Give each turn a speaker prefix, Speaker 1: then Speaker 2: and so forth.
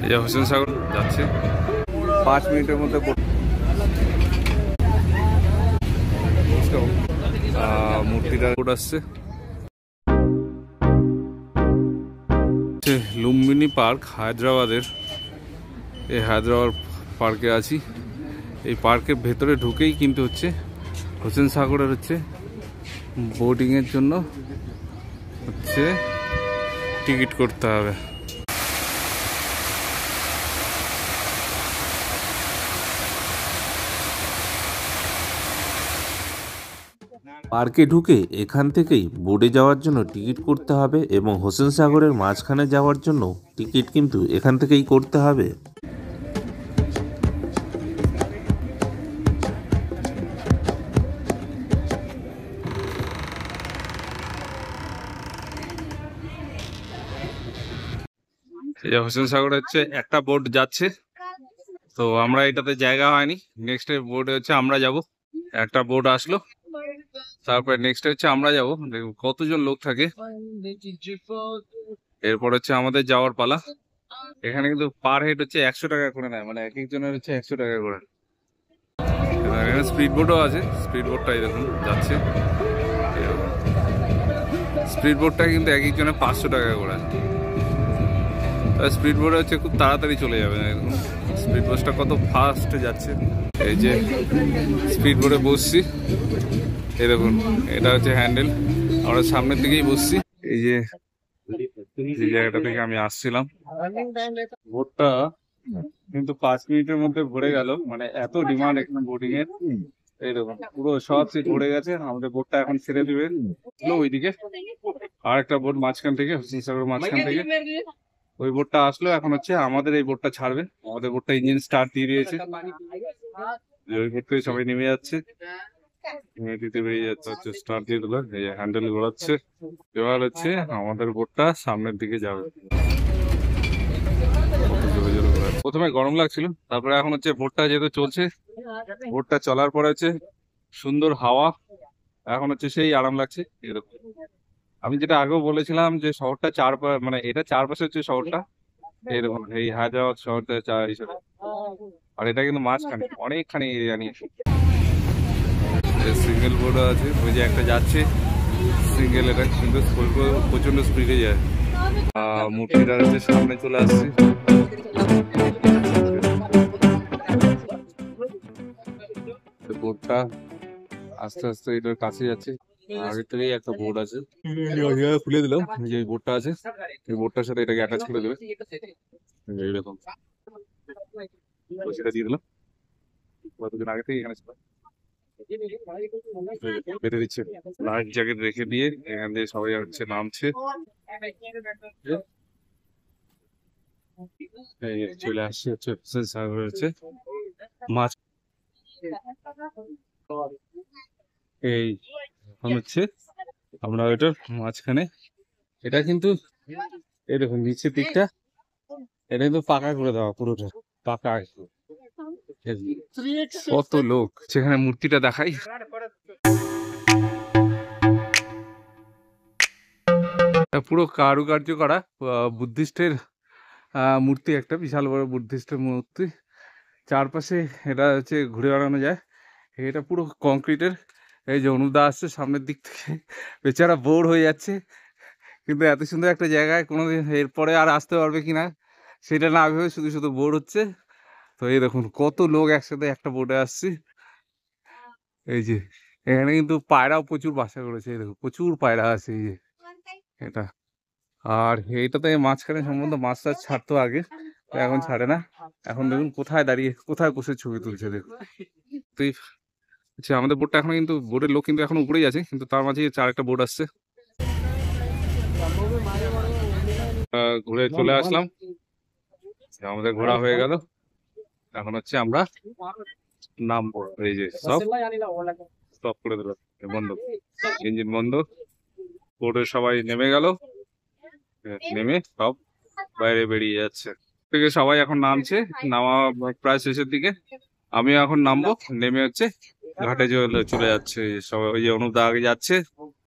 Speaker 1: এই যে হোসেন সাগর যাচ্ছে 5 মিনিটের মধ্যে। মূর্তিটা আসছে লুম্বিনী পার্ক হায়দ্রাবাদের। এই হায়দ্রাবাদ পার্কে আছি। এই পার্কের ভেতরে ঢুকেই কিন্তু হচ্ছে হোসেন সাগরের হচ্ছে বোটিংয়ের জন্য হচ্ছে টিকিট করতে হবে।
Speaker 2: পার্কে ঢুকে এখান থেকেই বোটে যাওয়ার জন্য টিকিট করতে হবে এবং হোসেন সাগরের মাঝখানে যাওয়ার জন্য টিকিট কিন্তু এখান থেকেই করতে হবে।
Speaker 1: হোসেন সাগর হচ্ছে একটা বোট যাচ্ছে, তো আমরা এটাতে জায়গা হয়নি। নেক্সট বোটে হচ্ছে আমরা যাব। একটা বোট আসলো, তারপরে নেক্সট হচ্ছে আমরা যাব। কতজন লোক থাকে, এরপর হচ্ছে আমাদের যাওয়ার পালা। এখানে কিন্তু পার হেড হচ্ছে 100 টাকা করে নেয়, মানে এক একজনের হচ্ছে 100 টাকা করে। এখানে স্পিড বোটও আছে। স্পিড বোটটাই দেখুন যাচ্ছে। স্পিড বোটটা কিন্তু এক একজনের 500 টাকা করে। স্পিড বোটে হচ্ছে খুব তাড়াতাড়ি চলে যাবে। স্পিড বোটটা কত ফাস্ট যাচ্ছে। এই যে স্পিড বোটে বসছি, এই দেখুন এটা হচ্ছে হ্যান্ডেল। আমরা সামনের দিকেই বসছি। এই যে জায়গাটা থেকে আমি আসছিলাম, বোটটা কিন্তু 5 মিনিটের মধ্যে ভরে গেল। মানে এত ডিমান্ড এখানে বোটিং এর। এই দেখুন পুরো সব সিট ভরে গেছে। আমাদের বোটটা এখন ছেড়ে দিবে ওইদিকে। আর একটা বোট মাঝখান থেকে, হোসেন সাগর মাঝখান থেকে ওই বোটটা আসলো। এখন হচ্ছে আমাদের এই বোটটা ছাড়বে। আমাদের বোটটা ইঞ্জিন স্টার্ট দিয়ে দিয়েছে। ওই বোট থেকে সবাই নেমে যাচ্ছে, দিতে বেরিয়ে যাচ্ছে। হচ্ছে স্টার্ট দিয়ে দিল, এই হ্যান্ডেল ঘোরাচ্ছে। এবার হচ্ছে আমাদের বোটটা সামনের দিকে যাবে। প্রথমে গরম লাগছিল, তারপরে এখন হচ্ছে বোটটা যেহেতু চলছে, বোটটা চলার পরে হচ্ছে সুন্দর হাওয়া, এখন হচ্ছে সেই আরাম লাগছে। এরকম আমি যেটা আগেও বলেছিলাম যে শহরটা মানে এটা চারপাশে হচ্ছে শহরটা এরকম। এই হায়দ্রাবাদ শহরটা হিসেবে, আর এটা কিন্তু মাঝখানে অনেকখানি এরিয়া নিয়ে। সিঙ্গেল বোর্ড আছে, ওই যে একটা যাচ্ছে সিঙ্গেল। এটা কিন্তু প্রচন্ড স্পিডে যায়। মূর্তিটা হচ্ছে সামনে চলে আসছে। বোর্ডটা আস্তে আস্তে এটার কাছে যাচ্ছে। আগে থেকেই একটা বোর্ড আছে, খুলে দিলাম। যে বোর্ডটা আছে এই বোর্ডটার সাথে এটাকে অ্যাটাচ করে দেবে। এইরকম সেটা দিয়ে দিলাম। কতদিন আগে থেকে এখানে ছিল, বেঁধে দিচ্ছে। লাইফ জ্যাকেট রেখে দিয়ে এখান দিয়ে সবাই হচ্ছে নামছে। চলে আসছে হচ্ছে হচ্ছে মাছ। এই হচ্ছে আমরা ওইটার মাঝখানে। এটা কিন্তু এই দেখুন নিচের দিকটা, এটা কিন্তু পাকা করে দেওয়া, পুরোটা পাকা। কত লোক সেখানে। মূর্তিটা দেখাই, পুরো কারুকার্য করা বুদ্ধিস্টের মূর্তি। একটা বিশাল বড় বুদ্ধিস্টের মূর্তি। চারপাশে এটা হচ্ছে ঘুরে বেড়ানো যায়। এটা পুরো কংক্রিটের। এই যে অনুদা আসছে সামনের দিক থেকে, বেচারা বোর হয়ে যাচ্ছে। কিন্তু এত সুন্দর একটা জায়গায় কোনোদিন এরপরে আর আসতে পারবে কিনা সেটা না ভেবে শুধু শুধু বোর হচ্ছে। তো এই দেখুন কত লোক একসাথে একটা বোটে আসছে। এই যে এখানে কিন্তু পায়রাও প্রচুর বাসা করেছে। এই দেখুন প্রচুর পায়রা আছে এই যে এটা। আর এইটাতে মাঝখানে সম্বন্ধ মাছ টাছ ছাড়তো আগে, এখন ছাড়ে না। এখন দেখুন কোথায় দাঁড়িয়ে কোথায় বসে ছবি তুলছে দেখুন। তো আচ্ছা আমাদের বোটটা এখন কিন্তু, বোটের লোক কিন্তু এখন উপরেই আছে, কিন্তু তার মাঝে চার একটা বোট আসছে। ঘুরে চলে আসলাম, আমাদের ঘোরা হয়ে গেল। এখন হচ্ছে আমরা নামবো। এই যে সব স্টপ করে দিল, বন্ধ, ইঞ্জিন বন্ধ। বোটে সবাই নেমে গেল, নেমে সব বাইরে বেরিয়ে যাচ্ছে। থেকে সবাই এখন নামছে, নামা প্রায় শেষের দিকে। আমিও এখন নামবো, নেমে হচ্ছে ঘাটে চলে যাচ্ছে সবাই। ওই যে অনুদা আগে যাচ্ছে,